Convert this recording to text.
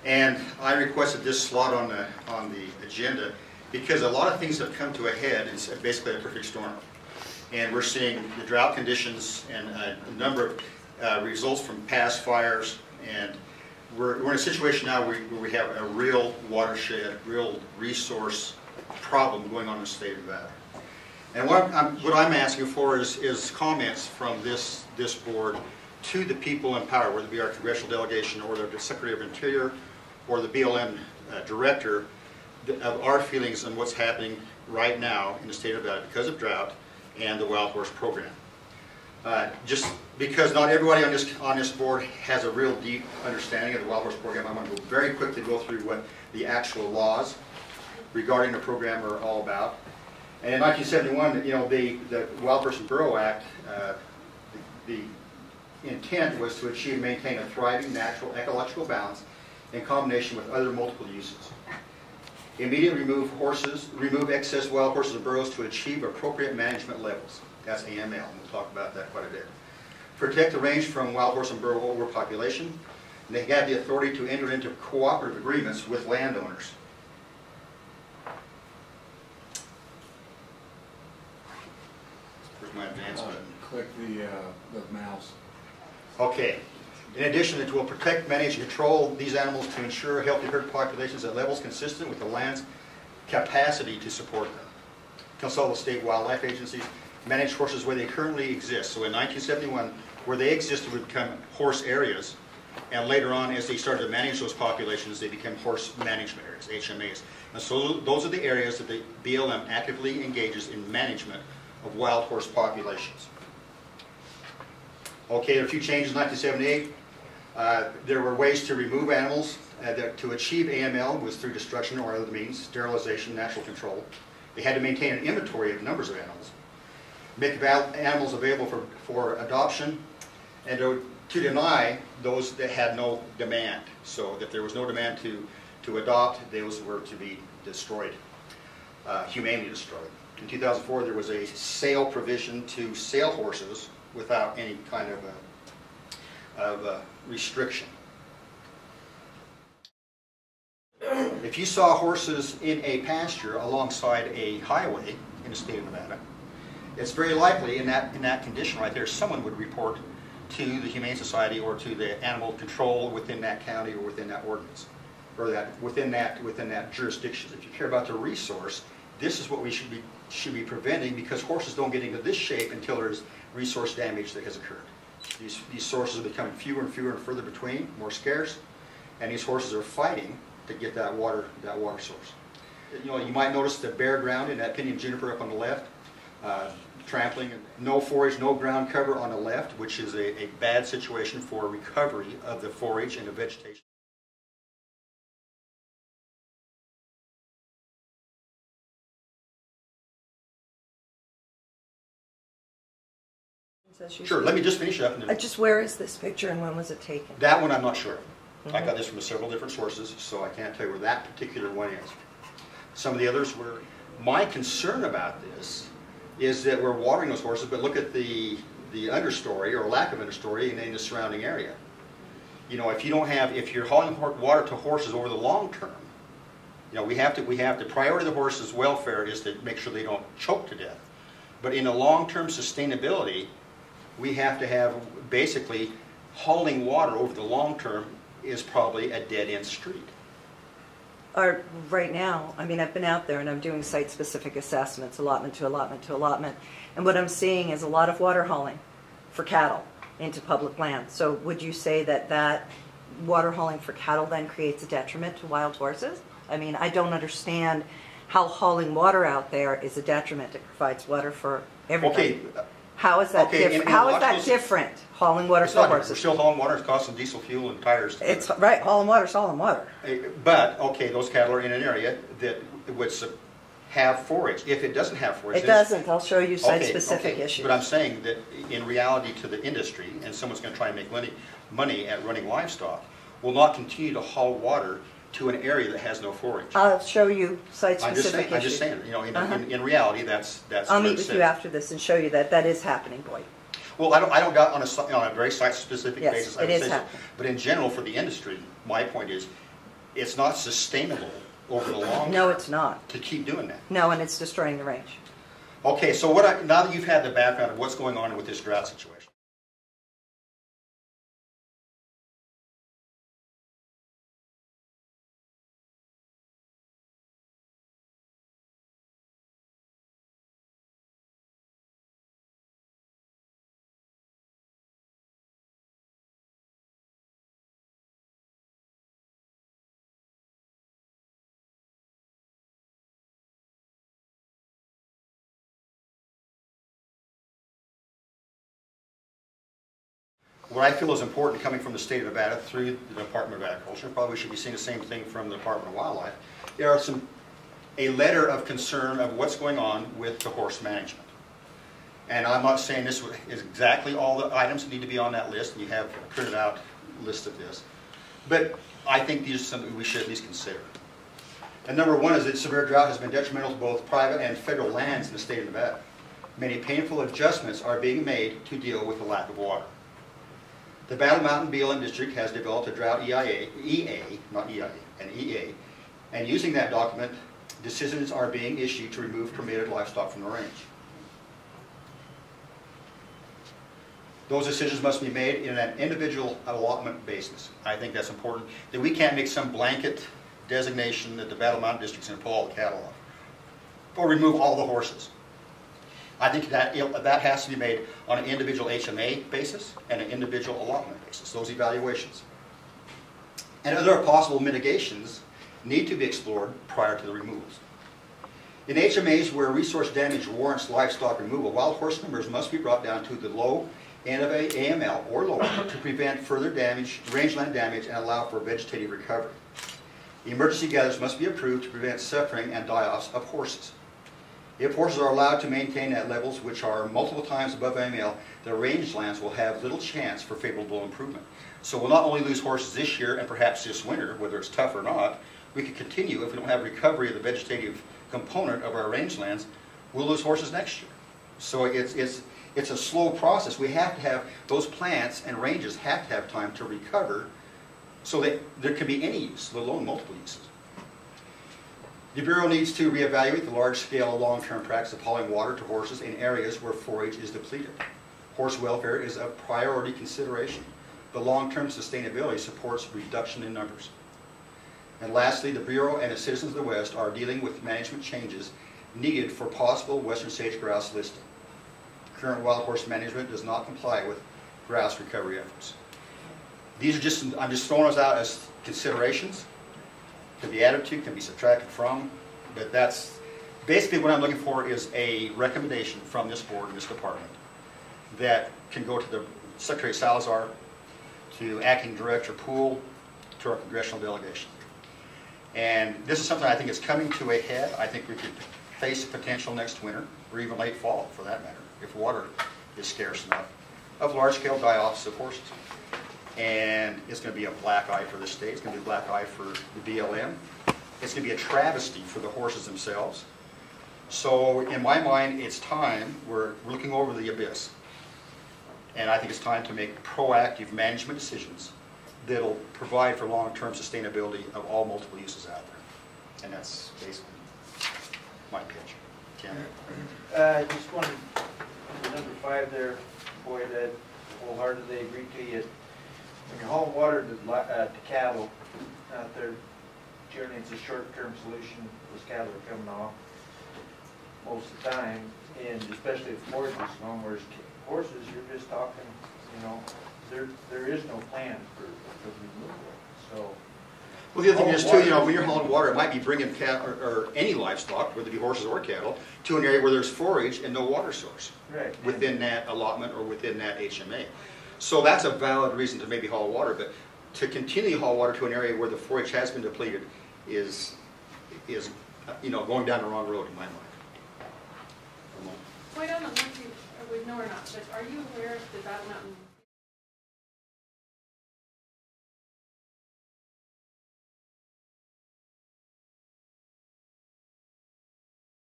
And I requested this slot on the agenda because a lot of things have come to a head. It's basically a perfect storm. And we're seeing the drought conditions and a number of results from past fires. And we're in a situation now where we have a real watershed, real resource problem going on in the state of Nevada. And what I'm asking for is comments from this board to the people in power, whether it be our congressional delegation or the Secretary of Interior or the BLM director, of our feelings on what's happening right now in the state of Nevada because of drought and the wild horse program. Just because not everybody on this board has a real deep understanding of the wild horse program, I'm going to very quickly go through what the actual laws regarding the program are all about. And in 1971, you know, the Wild Horse and Burro Act, the intent was to achieve and maintain a thriving natural ecological balance in combination with other multiple uses. Immediately remove excess wild horses and burros to achieve appropriate management levels. That's AML, and we'll talk about that quite a bit. Protect the range from wild horse and burro overpopulation. And they have the authority to enter into cooperative agreements with landowners. Where's my advance button? Click the mouse. Okay. In addition, it will protect, manage, and control these animals to ensure healthy herd populations at levels consistent with the land's capacity to support them. Consult with state wildlife agencies. Manage horses where they currently exist. So in 1971, where they existed would become horse areas, and later on, as they started to manage those populations, they became horse management areas, HMAs. And so those are the areas that the BLM actively engages in management of wild horse populations. Okay, a few changes in 1978. There were ways to remove animals. To achieve AML was through destruction or other means, sterilization, natural control. They had to maintain an inventory of numbers of animals, make animals available for adoption, and to deny those that had no demand. So if there was no demand to adopt, those were to be destroyed, humanely destroyed. In 2004, there was a sale provision to sale horses without any kind of restriction. If you saw horses in a pasture alongside a highway in the state of Nevada, it's very likely in that condition right there, someone would report to the Humane Society or to the animal control within that county or within that ordinance, or within that jurisdiction. If you care about the resource, this is what we should be preventing, because horses don't get into this shape until there's resource damage that has occurred. These sources are becoming fewer and fewer and further between, more scarce, and these horses are fighting to get that water source. You know, you might notice the bare ground in that pinyon juniper up on the left, trampling, no forage, no ground cover on the left, which is a bad situation for recovery of the forage and the vegetation. Sure, let me just finish up. Just where is this picture and when was it taken? That one I'm not sure. I got this from several different sources, so I can't tell you where that particular one is. Some of the others were. My concern about this is that we're watering those horses, but look at the understory or lack of understory in the surrounding area. You know, if you're hauling water to horses over the long term, you know, we have to priority the horses' welfare is to make sure they don't choke to death. But in the long-term sustainability, we have to have basically hauling water over the long term is probably a dead-end street. Right now, I mean, I've been out there and I'm doing site-specific assessments, allotment to allotment to allotment, and what I'm seeing is a lot of water hauling for cattle into public land. So would you say that water hauling for cattle then creates a detriment to wild horses? I mean, I don't understand how hauling water out there is a detriment. It provides water for everybody. Okay. How is that different? How is that different? Hauling water for horses. We're still hauling water. It's costing diesel fuel and tires. It's right. Hauling water is hauling water. But okay, those cattle are in an area that would have forage. If it doesn't have forage, it doesn't. I'll show you site-specific issues. But I'm saying that in reality, to the industry, and someone's going to try and make money at running livestock, will not continue to haul water to an area that has no forage. I'll show you site-specific issues. I'm just saying, you know, in reality, that's. I'll meet with you after this and show you that is happening, Boyd. Well, I don't got on a very site-specific basis. Yes, it is happening. But in general, for the industry, my point is, it's not sustainable over the long No, term it's not. to keep doing that. No, and it's destroying the range. Okay, so now that you've had the background of what's going on with this drought situation, what I feel is important coming from the state of Nevada through the Department of Agriculture, probably should be seeing the same thing from the Department of Wildlife, there are a letter of concern of what's going on with the horse management. And I'm not saying this is exactly all the items that need to be on that list, and you have a printed out list of this, but I think these are something we should at least consider. And number one is that severe drought has been detrimental to both private and federal lands in the state of Nevada. Many painful adjustments are being made to deal with the lack of water. The Battle Mountain BLM District has developed a drought EA, and using that document, decisions are being issued to remove permitted livestock from the range. Those decisions must be made in an individual allotment basis. I think that's important, that we can't make some blanket designation that the Battle Mountain District's going to pull all the cattle off, or remove all the horses. I think that has to be made on an individual HMA basis and an individual allotment basis, those evaluations. And other possible mitigations need to be explored prior to the removals. In HMAs where resource damage warrants livestock removal, wild horse numbers must be brought down to the low end of AML or lower to prevent further damage, rangeland damage, and allow for vegetative recovery. The emergency gathers must be approved to prevent suffering and die-offs of horses. If horses are allowed to maintain at levels which are multiple times above AML, the rangelands will have little chance for favorable improvement. So we'll not only lose horses this year and perhaps this winter, whether it's tough or not, we could continue, if we don't have recovery of the vegetative component of our rangelands, we'll lose horses next year. So it's a slow process. We have to have, those plants and ranges have to have time to recover so that there can be any use, let alone multiple uses. The Bureau needs to reevaluate the large-scale long-term practice of hauling water to horses in areas where forage is depleted. Horse welfare is a priority consideration, but long-term sustainability supports reduction in numbers. And lastly, the Bureau and the citizens of the West are dealing with management changes needed for possible western sage-grouse listing. Current wild horse management does not comply with grouse recovery efforts. These are just, I'm just throwing those out as considerations. Can be added to, can be subtracted from, but that's basically what I'm looking for is a recommendation from this board and this department that can go to the Secretary Salazar, to Acting Director Poole, to our congressional delegation. And this is something I think is coming to a head. I think we could face a potential next winter, or even late fall for that matter, if water is scarce enough, of large-scale die-offs of horses. And it's going to be a black eye for the state. It's going to be a black eye for the BLM. It's going to be a travesty for the horses themselves. So in my mind, it's time, we're looking over the abyss. And I think it's time to make proactive management decisions that will provide for long-term sustainability of all multiple uses out there. And that's basically my pitch. Ken? Just wanted, number 5 there, boy, that wholeheartedly agree to you. When you're hauling water to cattle out there, generally it's a short-term solution. Those cattle are coming off most of the time, and especially if forage is going, whereas horses, you're just talking, you know, there is no plan for removal. So, well, the other thing is too, you know, when you're hauling water, it might be bringing cattle or any livestock, whether it be horses or cattle, to an area where there's forage and no water source within that allotment or within that HMA. So that's a valid reason to maybe haul water, but to continue to haul water to an area where the forage has been depleted is you know, going down the wrong road in my mind. Well, I don't know if you would know or not, but are you aware of the Battle Mountain